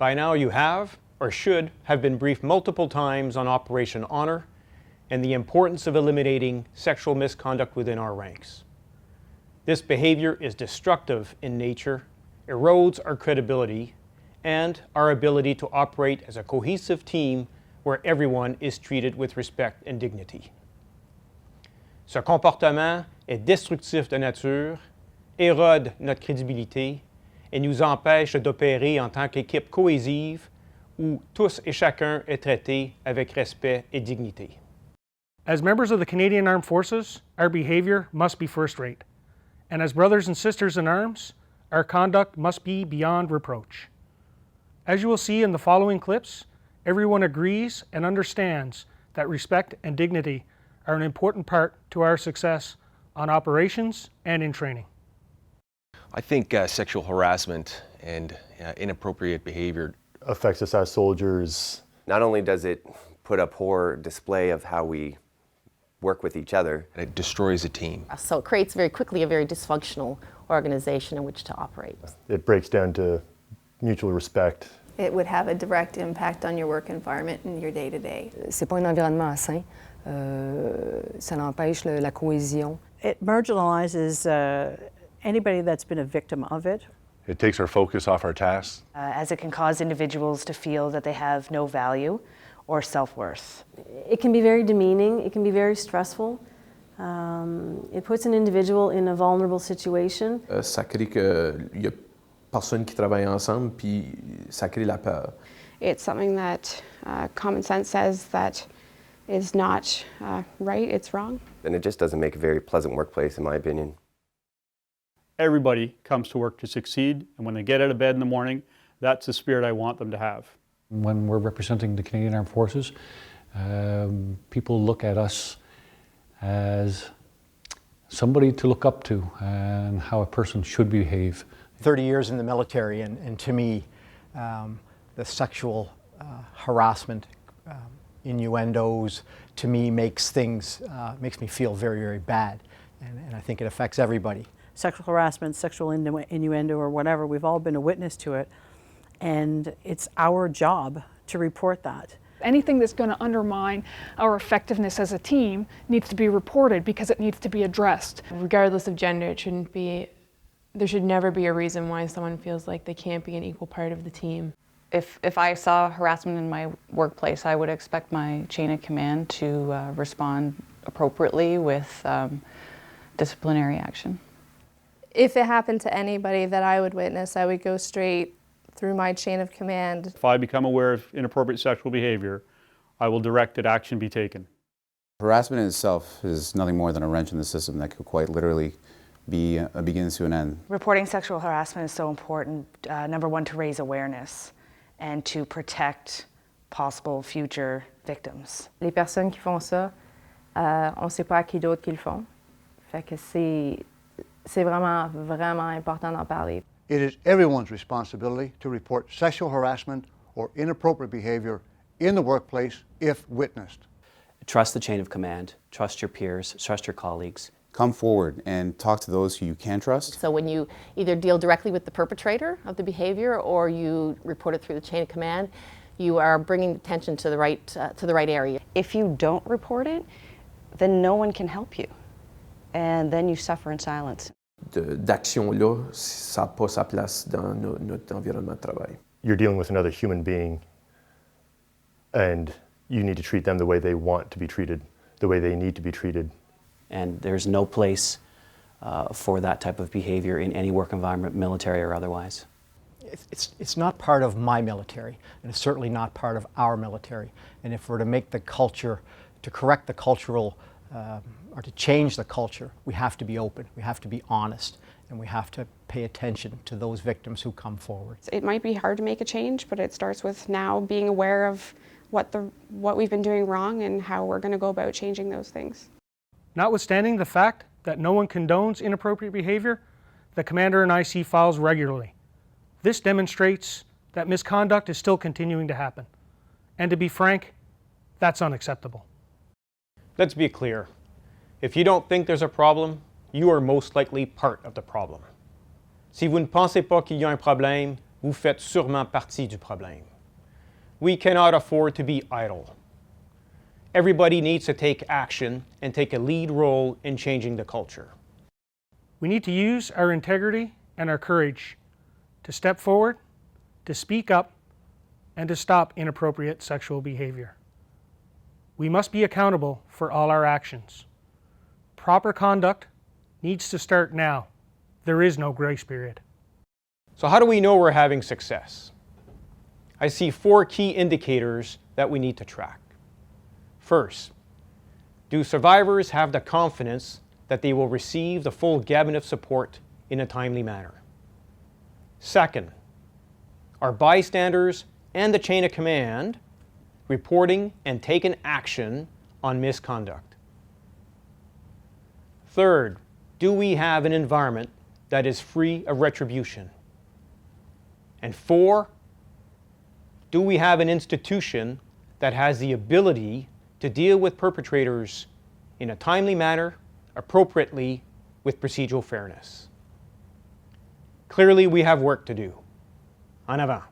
By now you have, or should, have been briefed multiple times on Operation Honor and the importance of eliminating sexual misconduct within our ranks. This behavior is destructive in nature, erodes our credibility, and our ability to operate as a cohesive team where everyone is treated with respect and dignity. Ce comportement est destructif de nature, érode notre crédibilité et nous empêche d'opérer en tant qu'équipe cohésive où tous et chacun est traité avec respect et dignité. As members of the Canadian Armed Forces, our behavior must be first-rate. And as brothers and sisters in arms, our conduct must be beyond reproach. As you will see in the following clips, everyone agrees and understands that respect and dignity are an important part to our success on operations and in training. I think sexual harassment and inappropriate behavior affects us as soldiers. Not only does it put a poor display of how we work with each other, it destroys a team. So it creates very quickly a very dysfunctional organization in which to operate. It breaks down to mutual respect. It would have a direct impact on your work environment and your day-to-day. C'est pas un environnement sain. Ça empêche la cohésion. It marginalizes anybody that's been a victim of it. It takes our focus off our tasks. As it can cause individuals to feel that they have no value or self-worth. It can be very demeaning, it can be very stressful. It puts an individual in a vulnerable situation. Ça crée qu'il y a personnes qui travaillent ensemble, puis ça crée la peur. It's something that common sense says that is not right, it's wrong. And it just doesn't make a very pleasant workplace, in my opinion. Everybody comes to work to succeed, and when they get out of bed in the morning, that's the spirit I want them to have. When we're representing the Canadian Armed Forces, people look at us as somebody to look up to and how a person should behave. 30 years in the military, and to me, the sexual harassment, innuendos, to me makes me feel very, very bad, and I think it affects everybody. Sexual harassment, sexual innuendo, or whatever, we've all been a witness to it, and it's our job to report that. Anything that's going to undermine our effectiveness as a team needs to be reported because it needs to be addressed. Regardless of gender, there should never be a reason why someone feels like they can't be an equal part of the team. If I saw harassment in my workplace, I would expect my chain of command to respond appropriately with disciplinary action. If it happened to anybody that I would witness, I would go straight through my chain of command. If I become aware of inappropriate sexual behavior, I will direct that action be taken. Harassment in itself is nothing more than a wrench in the system that could quite literally be a beginning to an end. Reporting sexual harassment is so important, number one, to raise awareness and to protect possible future victims. Les personnes qui font ça, on ne sait pas à qui d'autre qu'ils le font. Fait que c'est vraiment, vraiment important d'en parler. It is everyone's responsibility to report sexual harassment or inappropriate behavior in the workplace if witnessed. Trust the chain of command, trust your peers, trust your colleagues. Come forward and talk to those who you can trust. So when you either deal directly with the perpetrator of the behavior or you report it through the chain of command, you are bringing attention to the right area. If you don't report it, then no one can help you. And then you suffer in silence. D'action-là, ça n'a pas sa place dans notre environnement de travail. You're dealing with another human being, and you need to treat them the way they want to be treated, the way they need to be treated. And there's no place for that type of behavior in any work environment, military or otherwise. It's not part of my military, and it's certainly not part of our military. And if we're to make the culture, to correct the cultural or to change the culture, we have to be open, we have to be honest, and we have to pay attention to those victims who come forward. It might be hard to make a change, but it starts with now being aware of what we've been doing wrong and how we're going to go about changing those things. Notwithstanding the fact that no one condones inappropriate behavior, the commander and I see files regularly. This demonstrates that misconduct is still continuing to happen. And to be frank, that's unacceptable. Let's be clear. If you don't think there's a problem, you are most likely part of the problem. Si vous ne pensez pas qu'il y a un problème, vous faites sûrement partie du problème. We cannot afford to be idle. Everybody needs to take action and take a lead role in changing the culture. We need to use our integrity and our courage to step forward, to speak up, and to stop inappropriate sexual behavior. We must be accountable for all our actions. Proper conduct needs to start now. There is no grace period. So how do we know we're having success? I see 4 key indicators that we need to track. First, do survivors have the confidence that they will receive the full gamut of support in a timely manner? Second, are bystanders and the chain of command reporting and taking action on misconduct? Third, do we have an environment that is free of retribution? And 4, do we have an institution that has the ability to deal with perpetrators in a timely manner, appropriately, with procedural fairness? Clearly, we have work to do. En avant.